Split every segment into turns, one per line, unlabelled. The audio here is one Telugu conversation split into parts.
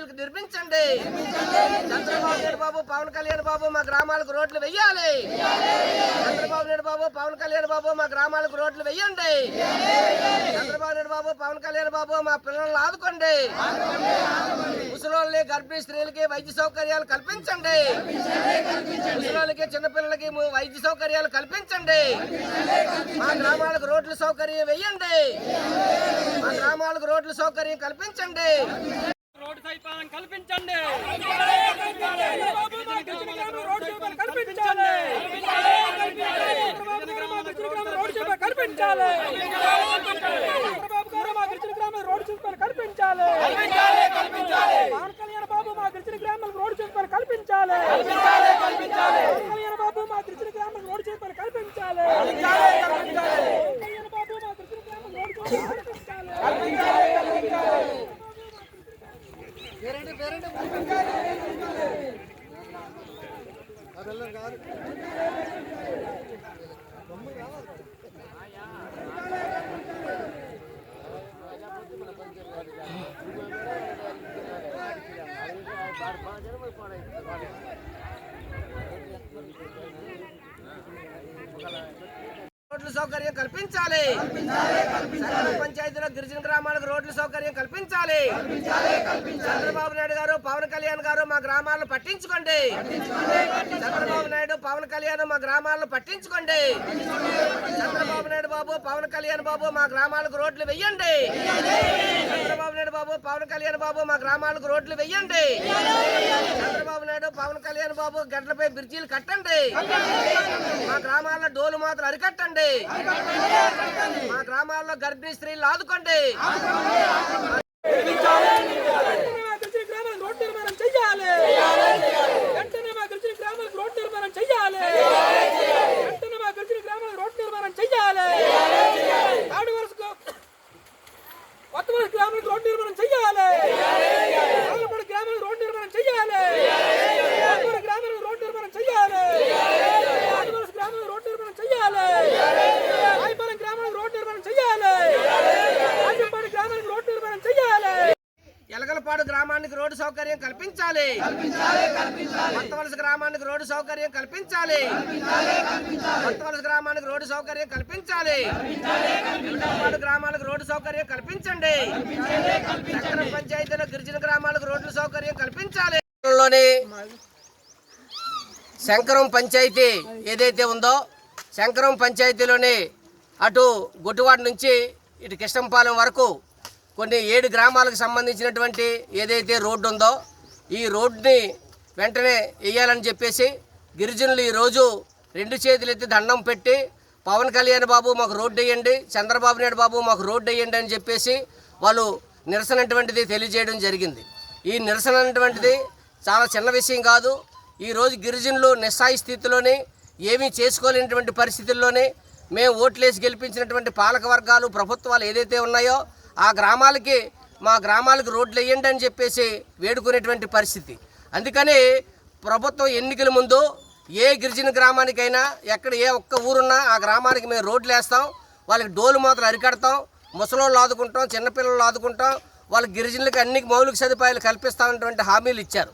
గ్రామాలకు నిర్మించండి. చంద్రబాబు నాయుడు బాబు, పవన్ కళ్యాణ్ బాబు మా గ్రామాలకు రోడ్లు వెయ్యాలి. చంద్రబాబు నాయుడు బాబు, పవన్ కళ్యాణ్ బాబు మా గ్రామాలకు రోడ్లు వెయ్యండి. చంద్రబాబు నాయుడు బాబు, పవన్ కళ్యాణ్ బాబు మా పిల్లలను ఆదుకోండి. ముసలోళ్ళకి, గర్భిణీ స్త్రీలకి వైద్య సౌకర్యాలు కల్పించండి. ముసలోళ్ళకి, చిన్నపిల్లలకి వైద్య సౌకర్యాలు కల్పించండి. మా గ్రామాలకు రోడ్ల సౌకర్యం వెయ్యండి. మా గ్రామాలకు రోడ్ల సౌకర్యం కల్పించండి.
రోడ్డు సైతం కల్పించండి. రోడ్ల సౌకర్యం కల్పించాలి. పంచాయతీలో గిరిజన గ్రామాలకు రోడ్ల సౌకర్యం కల్పించాలి. చంద్రబాబు నాయుడు గారు, పవన్ కళ్యాణ్ గారు మా గ్రామాలను పట్టించుకోండి. చంద్రబాబు నాయుడు, పవన్ కళ్యాణ్ మా గ్రామాలను పట్టించుకోండి. చంద్రబాబు నాయుడు బాబు, పవన్ కళ్యాణ్ బాబు మా గ్రామాలకు రోడ్లు వెయ్యండి. చంద్రబాబు నాయుడు బాబు, పవన్ కళ్యాణ్ బాబు మా గ్రామాలకు రోడ్లు వెయ్యండి. చంద్రబాబు నాయుడు, పవన్ కళ్యాణ్ బాబు గడ్డలపై బ్రిడ్జీలు కట్టండి. మా గ్రామాల్లో డోలు మాత్రం అరికట్టండి. మా గ్రామాల్లో గర్భిణీ స్త్రీలు ఆదుకోండి. ఎలగలపాడు గ్రామానికి రోడ్డు సౌకర్యం కల్పించాలి. కొత్తవలస గ్రామానికి రోడ్డు సౌకర్యం కల్పించాలి. కొత్తవలస గ్రామానికి రోడ్డు సౌకర్యం కల్పించాలి. ఎలగలపాడు గ్రామాలకు రోడ్డు సౌకర్యం కల్పించండి. చక్రం పంచాయతీలో గిరిజన గ్రామాలకు రోడ్ల సౌకర్యం కల్పించాలి. శంకరం పంచాయతీ ఏదైతే ఉందో, శంకరం పంచాయతీలోని అటు గుడ్డివాడ నుంచి ఇటు కృష్ణంపాలెం వరకు కొన్ని 7 గ్రామాలకు సంబంధించినటువంటి ఏదైతే రోడ్డు ఉందో, ఈ రోడ్డుని వెంటనే వేయాలని చెప్పేసి గిరిజనులు ఈరోజు 2 చేతులు ఎత్తి దండం పెట్టి పవన్ కళ్యాణ్ బాబు మాకు రోడ్డు వేయండి, చంద్రబాబు నాయుడు బాబు మాకు రోడ్డు వేయండి అని చెప్పేసి వాళ్ళు నిరసన అటువంటిది తెలియజేయడం జరిగింది. ఈ నిరసన అటువంటిది చాలా చిన్న విషయం కాదు. ఈరోజు గిరిజనులు నిస్సాయి స్థితిలోని ఏమీ చేసుకోలేనటువంటి పరిస్థితుల్లోనే మేము ఓట్లేసి గెలిపించినటువంటి పాలక వర్గాలు, ప్రభుత్వాలు ఏదైతే ఉన్నాయో ఆ గ్రామాలకి, మా గ్రామాలకు రోడ్లు వేయండి అని చెప్పేసి వేడుకునేటువంటి పరిస్థితి. అందుకని ప్రభుత్వం ఎన్నికల ముందు ఏ గిరిజన గ్రామానికైనా ఎక్కడ ఏ ఒక్క ఊరున్నా ఆ గ్రామానికి మేము రోడ్లు వేస్తాం, వాళ్ళకి డోలు మాత్రం అరికడతాం, ముసలోళ్ళు ఆదుకుంటాం, చిన్నపిల్లలు ఆదుకుంటాం, వాళ్ళ గిరిజనులకు అన్ని మౌలిక సదుపాయాలు కల్పిస్తామన్నటువంటి హామీలు ఇచ్చారు.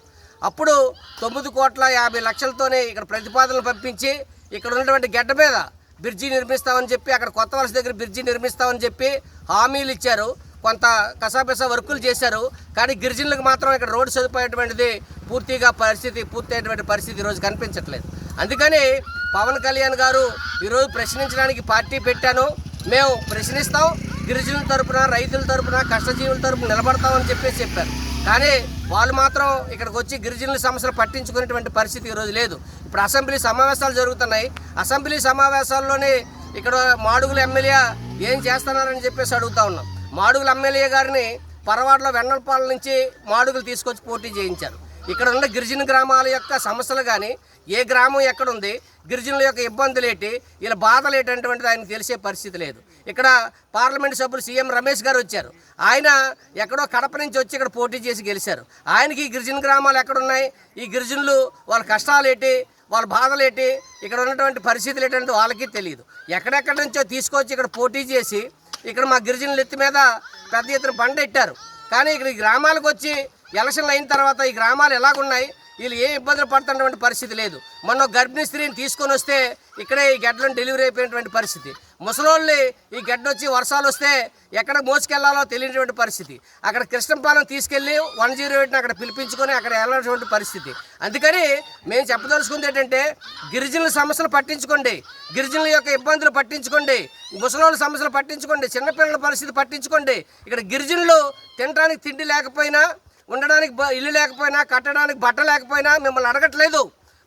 అప్పుడు 9,50,00,000తోనే ఇక్కడ ప్రతిపాదనలు పంపించి ఇక్కడ ఉన్నటువంటి గడ్డ మీద బ్రిడ్జి నిర్మిస్తామని చెప్పి, అక్కడ కొత్త వలస దగ్గర బ్రిడ్జి నిర్మిస్తామని చెప్పి హామీలు ఇచ్చారు. కొంత కసాపిసా వర్కులు చేశారు. కానీ గిరిజనులకు మాత్రం ఇక్కడ రోడ్డు సదుపాయటువంటిది పూర్తయ్యేటువంటి పరిస్థితి ఈరోజు కనిపించట్లేదు. అందుకని పవన్ కళ్యాణ్ గారు ఈరోజు ప్రశ్నించడానికి పార్టీ పెట్టాను, మేము ప్రశ్నిస్తాం, గిరిజనుల తరపున, రైతుల తరపున, కష్టజీవుల తరపున నిలబడతామని చెప్పేసి చెప్పారు. కానీ వాళ్ళు మాత్రం ఇక్కడికి వచ్చి గిరిజనుల సమస్యలు పట్టించుకునేటువంటి పరిస్థితి ఈరోజు లేదు. ఇప్పుడు అసెంబ్లీ సమావేశాలు జరుగుతున్నాయి. అసెంబ్లీ సమావేశాల్లోనే ఇక్కడ మాడుగుల ఎమ్మెల్యే ఏం చేస్తున్నారని చెప్పేసి అడుగుతా ఉన్నాం. మాడుగుల ఎమ్మెల్యే గారిని పరవాడలో వెన్నలపాలెం నుంచి మాడుగులు తీసుకొచ్చి పోటీ చేయించారు. ఇక్కడ ఉన్న గిరిజన గ్రామాల యొక్క సమస్యలు కానీ, ఏ గ్రామం ఎక్కడుంది, గిరిజనుల యొక్క ఇబ్బందులు ఏంటి, ఇలా బాధలు ఏంటంటువంటిది ఆయనకు తెలిసే పరిస్థితి లేదు. ఇక్కడ పార్లమెంట్ సభ్యులు సీఎం రమేష్ గారు వచ్చారు. ఆయన ఎక్కడో కడప నుంచి వచ్చి ఇక్కడ పోటీ చేసి గెలిచారు. ఆయనకి ఈ గిరిజన గ్రామాలు ఎక్కడున్నాయి, ఈ గిరిజనులు వాళ్ళ కష్టాలు ఏంటి, వాళ్ళ బాధలు ఏంటి, ఇక్కడ ఉన్నటువంటి పరిస్థితులు ఏంటంటే వాళ్ళకి తెలియదు. ఎక్కడెక్కడి నుంచో తీసుకొచ్చి ఇక్కడ పోటీ చేసి ఇక్కడ మా గిరిజనుల ఎత్తి మీద పెద్ద ఎత్తున బండ పెట్టారు. కానీ ఇక్కడ ఈ గ్రామాలకు వచ్చి ఎలక్షన్లు అయిన తర్వాత ఈ గ్రామాలు ఎలాగున్నాయి, వీళ్ళు ఏ ఇబ్బందులు పడుతున్నటువంటి పరిస్థితి లేదు. మొన్న గర్భిణీ స్త్రీని తీసుకొని వస్తే ఇక్కడే ఈ గడ్డలను డెలివరీ అయిపోయినటువంటి పరిస్థితి. ముసలోళ్ళని ఈ గడ్డ వచ్చి వర్షాలు వస్తే ఎక్కడ మోసుకెళ్లాలో తెలియనటువంటి పరిస్థితి. అక్కడ కృష్ణపాలెం తీసుకెళ్ళి 108ని అక్కడ పిలిపించుకొని అక్కడ వెళ్ళినటువంటి పరిస్థితి. అందుకని మేము చెప్పదలుచుకుంది ఏంటంటే, గిరిజనుల సమస్యలు పట్టించుకోండి, గిరిజనుల యొక్క ఇబ్బందులు పట్టించుకోండి, ముసలోళ్ళ సమస్యలు పట్టించుకోండి, చిన్నపిల్లల పరిస్థితి పట్టించుకోండి. ఇక్కడ గిరిజనులు తినడానికి తిండి లేకపోయినా, ఉండడానికి ఇల్లు లేకపోయినా, కట్టడానికి బట్ట లేకపోయినా మిమ్మల్ని అడగట్లేదు.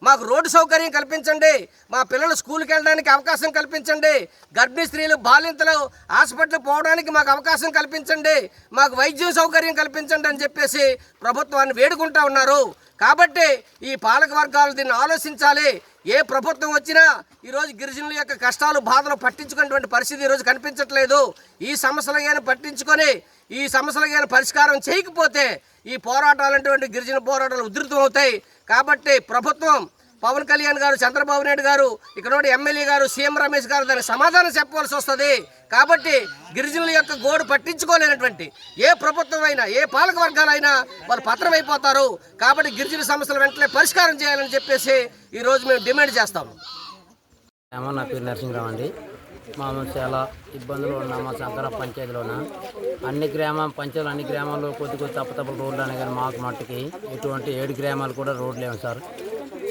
మాకు రోడ్డు సౌకర్యం కల్పించండి, మా పిల్లలు స్కూల్కి వెళ్ళడానికి అవకాశం కల్పించండి, గర్భిణీ స్త్రీలు బాలింతలు హాస్పిటల్కి పోవడానికి మాకు అవకాశం కల్పించండి, మాకు వైద్యం సౌకర్యం కల్పించండి అని చెప్పేసి ప్రభుత్వాన్ని వేడుకుంటా ఉన్నారు. కాబట్టి ఈ పాలక వర్గాలు దీన్ని ఆలోచించాలి. ఏ ప్రభుత్వం వచ్చినా ఈరోజు గిరిజనుల యొక్క కష్టాలు బాధలు పట్టించుకునేటువంటి పరిస్థితి ఈరోజు కనిపించట్లేదు. ఈ సమస్యలు కానీ పట్టించుకొని ఈ సమస్యలు కానీ పరిష్కారం చేయకపోతే ఈ పోరాటాలు అటువంటి గిరిజన పోరాటాలు ఉధృతం అవుతాయి. కాబట్టి ప్రభుత్వం, పవన్ కళ్యాణ్ గారు, చంద్రబాబు నాయుడు గారు, ఇక్కడ ఎమ్మెల్యే గారు, సీఎం రమేష్ గారు దానికి సమాధానం చెప్పవలసి వస్తుంది. కాబట్టి గిరిజనుల యొక్క గోడు పట్టించుకోలేనటువంటి ఏ ప్రభుత్వం అయినా, ఏ పాలక వర్గాలైనా వాళ్ళు పత్రమైపోతారు. కాబట్టి గిరిజన సమస్యలు వెంటనే పరిష్కారం చేయాలని చెప్పేసి ఈరోజు మేము డిమాండ్ చేస్తాము.
నా పేరు నరసింహరావు అండి. మేము చాలా ఇబ్బందులు ఉన్నాం. మా శంకర పంచాయతీలోన అన్ని గ్రామాల్లో కొద్ది తప్ప రోడ్లు అనే కానీ మాకు మట్టుకి ఇటువంటి 7 గ్రామాలు కూడా రోడ్లు లేవు సార్.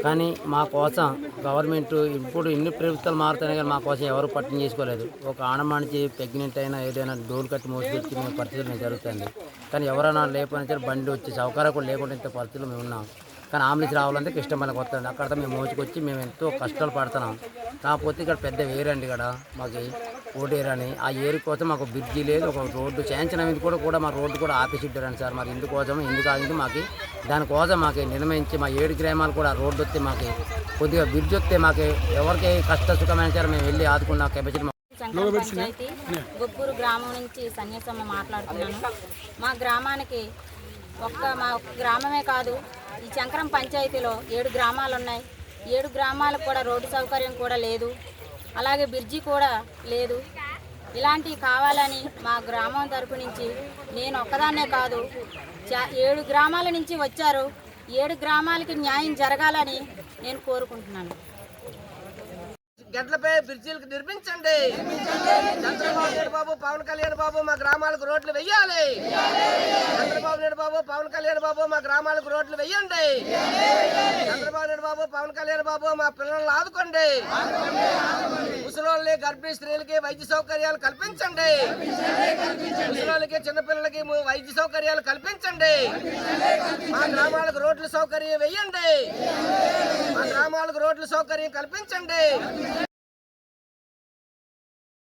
కానీ మా కోసం గవర్నమెంట్ ఇప్పుడు ఇన్ని ప్రభుత్వాలు మారుతున్నాయి కానీ మా కోసం ఎవరు పట్టిన చేసుకోలేదు. ఒక ఆడమనిషి ప్రెగ్నెంట్ అయినా ఏదైనా డోలు కట్టి మోసుకొచ్చి మేము పరిస్థితులు జరుగుతుంది. కానీ ఎవరైనా లేకపోయినా సరే బండి వచ్చి సౌకర్యం కూడా లేకుండా ఇంత పరిస్థితులు మేము ఉన్నాం. కానీ ఆంబులెన్స్ రావాలంటే కృష్ణపాలెంకి వస్తుంది. అక్కడ మేము మోసుకొచ్చి మేము ఎంతో కష్టాలు పడుతున్నాం. కాకపోతే ఇక్కడ పెద్ద ఏరండి, ఇక్కడ మాకు ఓటేరని ఆ ఏరి కోసం మాకు బ్రిడ్జి లేదు, ఒక రోడ్డు చేయించిన కూడా మా రోడ్డు కూడా ఆపేసిడ్డారండి సార్. మరి ఎందుకోసం ఎందుకు ఆగింది మాకు, దానికోసం మాకు నిర్ణయించి మా 7 గ్రామాలు కూడా రోడ్డు వస్తే మాకు కొద్దిగా బ్రిడ్జ్ వస్తే మాకు ఎవరికి కష్ట సుఖమైన సరే మేము వెళ్ళి ఆదుకున్న కెపాసిటీ.
పంచాయతీ గొప్పూరు గ్రామం నుంచి సన్యాసమ్మ మాట్లాడుతున్నాను. మా గ్రామానికి మా గ్రామమే కాదు, ఈ శంకరం పంచాయతీలో 7 గ్రామాలు ఉన్నాయి. 7 గ్రామాలకు కూడా రోడ్డు సౌకర్యం కూడా లేదు, అలాగే బ్రిడ్జి కూడా లేదు. ఇలాంటివి కావాలని మా గ్రామం తరపు నుంచి, నేను ఒక్కదాన్నే కాదు 7 గ్రామాల నుంచి వచ్చారు, 7 గ్రామాలకి న్యాయం జరగాలని నేను కోరుకుంటున్నాను.
గడ్లపై బ్రిడ్జిలకు నిర్మించండి. చంద్రబాబు నాయుడు బాబు, పవన్ కళ్యాణ్ బాబు మా గ్రామాలకు రోడ్లు వెయ్యాలి. చంద్రబాబు నాయుడు బాబు, పవన్ కళ్యాణ్ బాబు మా గ్రామాలకు రోడ్లు వెయ్యండి. చంద్రబాబు నాయుడు బాబు, పవన్ కళ్యాణ్ బాబు మా పిల్లలను ఆదుకోండి. ముసలోళ్ళని, గర్భిణీ స్త్రీలకి వైద్య సౌకర్యాలు కల్పించండి. ముసలోళ్ళకి, చిన్నపిల్లలకి వైద్య సౌకర్యాలు కల్పించండి. మా గ్రామాలకు రోడ్ల సౌకర్యం వెయ్యండి. మా గ్రామాలకు రోడ్ల సౌకర్యం కల్పించండి.